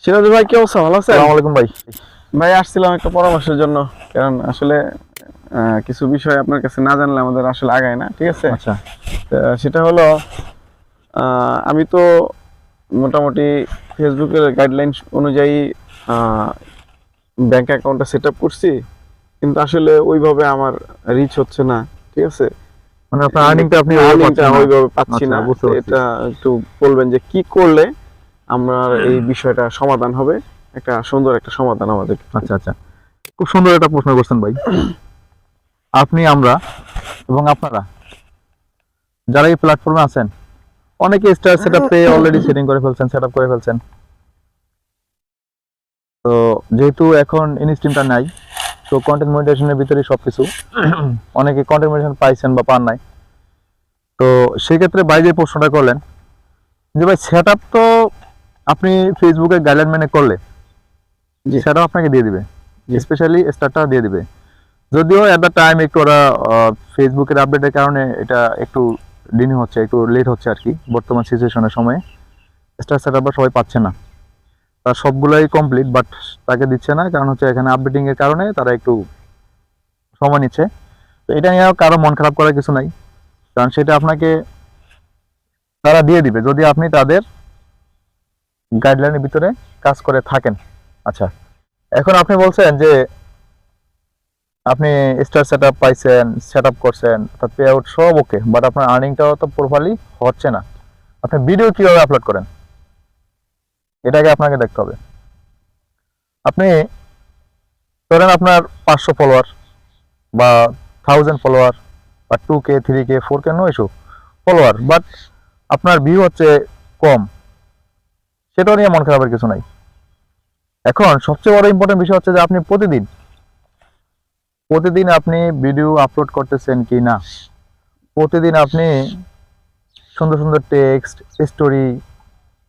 সিরাজ ভাই, কি অবস্থা? ভালো আছেন? আসসালামু আলাইকুম ভাই। ভাই, আসছিলাম একটা পরামর্শের জন্য। কারণ আসলে কিছু বিষয় আপনার কাছে না জানলে আমাদের আসলে আগায় না, ঠিক আছে? আচ্ছা সেটা হলো, আমি তো মোটামুটি ফেসবুকের গাইডলাইন অনুযায়ী ব্যাংক অ্যাকাউন্টটা সেট আপ করছি, কিন্তু আসলে ওইভাবে আমার রিচ হচ্ছে না, ঠিক আছে? মানে আপনার আর্নিংটা আপনি ওইভাবে পাচ্ছি আচ্ছা, না। বুঝতে পারছি। এটা একটু বলবেন যে কি করলে আমার এই বিষয়টা সমাধান হবে, একটা সুন্দর একটা সমাধান আমাদের। আচ্ছা আচ্ছা, খুব সুন্দর একটা প্রশ্ন করছেন ভাই। আমরা এবং আপনারা যারা এই প্ল্যাটফর্মে আছেন, অনেকে স্টার সেটআপে অলরেডি সেটিং করে ফেলছেন, সেটআপ করে ফেলছেন। তো যেহেতু এখন ইনস্ট্রিমটা নাই, তো কন্টেন্ট মনিটাইজেশনের ভিতরে সবকিছু অনেকে কন্টেন্ট মনিটাইজেশন পাইছেন বা পান নাই। তো সেক্ষেত্রে ভাই যে প্রশ্নটা করলেন যে ভাই সেটআপ তো আপনি ফেসবুকে গাইডলাইন মেনে করলে জি। সেটাও আপনাকে দিয়ে দিবে, জি। স্পেশালি স্টারটা দিয়ে দিবে। যদিও এট দ্য টাইম একটু ওরা ফেসবুকের আপডেটের কারণে এটা একটু ডিলে হচ্ছে, একটু লেট হচ্ছে আর কি। বর্তমান সিচুয়েশনের সময়ে স্টার সেটআপ সবাই পাচ্ছে না, তার সবগুলোই কমপ্লিট, বাট তাকে দিচ্ছে না, কারণ হচ্ছে এখানে আপডেটিং এর কারণে তারা একটু সময় নিচ্ছে। তো এটা নিয়ে কারো মন খারাপ করার কিছু নাই, কারণ সেটা আপনাকে তারা দিয়ে দিবে যদি আপনি তাদের গাইডলাইনের ভিতরে কাজ করে থাকেন। আচ্ছা, এখন আপনি বলছেন যে আপনি স্টার সেটআপ পাইছেন, সেটআপ করছেন, তার পে আউট সব ওকে, বাট আপনার আর্নিংটাও তো প্রপারলি হচ্ছে না। আপনি ভিডিও কিভাবে আপলোড করেন এটাকে আপনাকে দেখতে হবে। আপনি ধরেন আপনার 500 ফলোয়ার বা 1000 ফলোয়ার বা 2K 3K 4K no issue follower, but আপনার ভিউ হচ্ছে কম, সেটা নিয়ে মন খারাপের কিছু নাই। এখন সবচেয়ে বড় ইম্পর্টেন্ট বিষয় হচ্ছে যে আপনি প্রতিদিন আপনি ভিডিও আপলোড করতেছেন কি না, প্রতিদিন আপনি সুন্দর সুন্দর টেক্সট, স্টোরি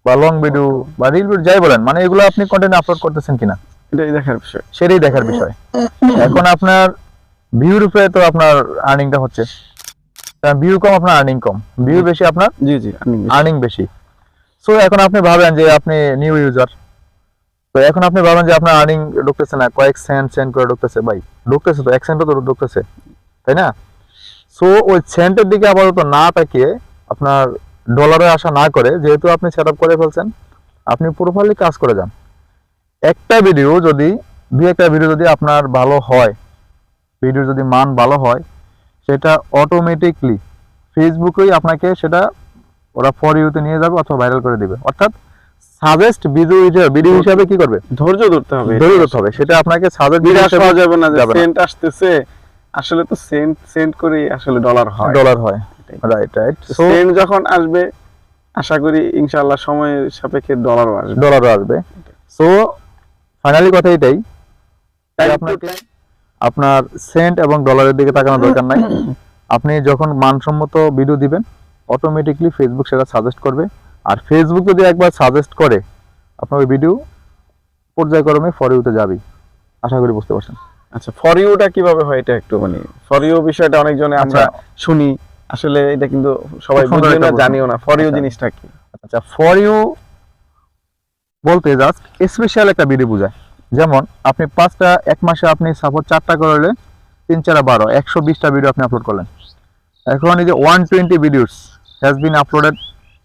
বা লং ভিডিও বা রিল ভিডিও যাই বলেন, মানে এগুলো আপনি কন্টেন্ট আপলোড করতেছেন কিনা, এটাই দেখার বিষয়। সেটাই দেখার বিষয়। এখন আপনার ভিউর উপরে তো আপনার আর্নিংটা হচ্ছে, ভিউ কম আপনার আর্নিং কম, ভিউ বেশি আপনার জি জি, আর্নিং বেশি। সো এখন আপনি ভাবেন যে আপনি নিউ ইউজার, তো এখন আপনি ভাবেন যে আপনার আর্নিং ঢুকতেছে না, কয়েক সেন্ট করে ঢুকতেছে। ভাই ঢুকতেছে তো, 1 সেন্টও তো ঢুকতেছে, তাই না? সো ওই সেন্টের দিকে আপাতত না তাকিয়ে, আপনার ডলারে আশা না করে, যেহেতু আপনি সেট আপ করে ফেলছেন, আপনি প্রপারলি কাজ করে যান। একটা ভিডিও যদি আপনার ভালো হয়, ভিডিও যদি মান ভালো হয়, সেটা অটোমেটিকলি ফেসবুকেই আপনাকে সেটা ওরা ফর ইউতে নিয়ে যাবে অথবা ভাইরাল করে দিবে। অর্থাৎ সাজেস্ট ভিডিও হিসাবে কি করবে, ধৈর্য ধরতে হবে। সেটা আপনাকে সাজেস্ট বিরাশ হওয়া যাবে না যে সেন্ট আসতেছে, আসলে তো সেন্ট করে আসলে ডলার হয়। রাইট। সেন্ট যখন আসবে, আশা করি ইনশাআল্লাহ সময়ের সাপেক্ষে ডলারও আসবে। সো ফাইনালি কথা এটাই, আপনাকে আপনার সেন্ট এবং ডলারের দিকে তাকানোর দরকার নাই। আপনি যখন মানসম্মত ভিডিও দিবেন, অটোমেটিকলি ফেসবুক সেটা সাজেস্ট করবে। আর ফেসবুক যদি একবার সাজেস্ট করে, আপনার ওই ভিডিও পর্যায়ক্রমে ফর ইউতে যাবেই। আশা করি বুঝতে পারছেন। আচ্ছা, ফর ইউটা কিভাবে হয়? এটা একটু মানে ফর ইউ বিষয়টা অনেকজনে আমরা শুনি, আসলে এটা কিন্তু সবাই বুঝে না, জানিও না ফর ইউ জিনিসটা কি। আচ্ছা, ফর ইউ বলতে জাস্ট স্পেশাল একটা ভিডিও বোঝায়। যেমন আপনি 5টা, 1 মাসে আপনি সাপোজ 4টা করলে 3 4 12 120টা ভিডিও আপনি আপলোড করলেন। এখন এই যে 120 videos has been uploaded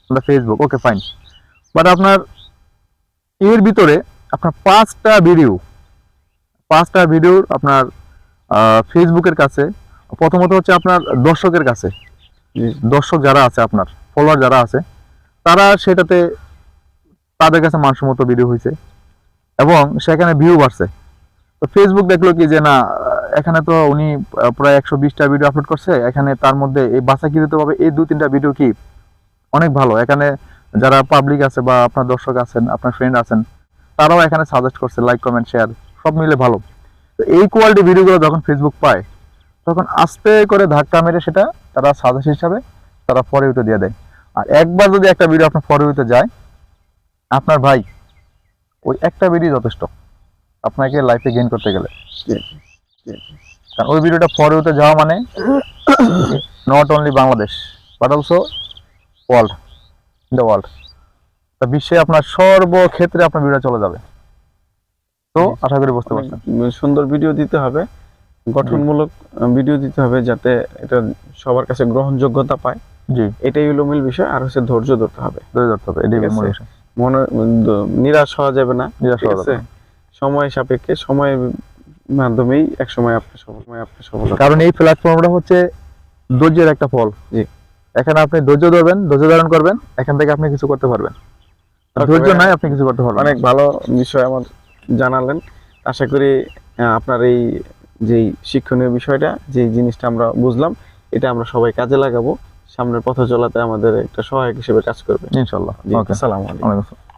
on the Facebook, okay fine, but আপনার এর ভিতরে আপনার 5টা ভিডিও আপনার ফেসবুকের কাছে, প্রথমত হচ্ছে আপনার দর্শকের কাছে, দর্শক যারা আছে, আপনার ফলোয়ার যারা আছে, তারা সেটাতে তাদের কাছে মানসম্মত ভিডিও হয়েছে এবং সেখানে ভিউ বাড়ছে। তো ফেসবুক দেখলো কি যে না, এখানে তো উনি প্রায় 120টা ভিডিও আপলোড করছে, এখানে তার মধ্যে এই বাছাইকৃত ভাবে এই 2-3টা ভিডিও কি অনেক ভালো, এখানে যারা পাবলিক আছে বা আপনার দর্শক আছেন, আপনার ফ্রেন্ড আছেন, তারাও এখানে সাজেস্ট করছে, লাইক কমেন্ট শেয়ার সব মিলে ভালো। তো এই কোয়ালিটি ভিডিওগুলো যখন ফেসবুক পায়, তখন আস্তে করে ধাক্কা মেরে সেটা তারা সাজেস্ট হিসাবে তারা ফর ইউতে দিয়ে দেয়। আর একবার যদি একটা ভিডিও আপনার ফর ইউতে যায়, আপনার ভাই ওই একটা ভিডিও যথেষ্ট আপনাকে লাইফে গেইন করতে গেলে। কারণ ওই ভিডিওটা ফর ইউতে যাওয়া মানে not only Bangladesh but also world, in the world. তা বিশ্বে আপনার সর্বক্ষেত্রে আপনার ভিডিও চলে যাবে। তো আশা করি বুঝতে পারছেন। সুন্দর ভিডিও দিতে হবে, গঠনমূলক ভিডিও দিতে হবে, যাতে এটা সবার কাছে গ্রহণযোগ্যতা পায়। জি, এটাই হলো মূল বিষয়। আর হচ্ছে ধৈর্য ধরতে হবে, এটাই ঠিক মূল আছে? বিষয়। মনে নিরাশ হওয়া যাবে না, নিরাশ ঠিক হওয়া আছে? যাবে না। সময় সাপেক্ষে, সময়ের মাধ্যমেই একসময় আপনি সফল হবেন। কারণ এই প্ল্যাটফর্মটা হচ্ছে ধৈর্যের একটা ফল। জি। এখানে আপনি ধৈর্য ধরবেন, ধৈর্য ধারণ করবেন, এখান থেকে আপনি কিছু করতে পারবেন। ধৈর্য নাই, আপনি কিছু করতে পারবেন না। অনেক ভালো বিষয় আমার জানালেন। আশা করি আপনার এই যেই শিক্ষণীয় বিষয়টা, যে জিনিসটা আমরা বুঝলাম, এটা আমরা সবাই কাজে লাগাবো, সামনের পথে চলাতে আমাদের একটা সহায়ক হিসেবে কাজ করবে। ইনশাআল্লাহ। জি, ওকে, আসসালামু আলাইকুম। ওয়ালাইকুম আসসালাম।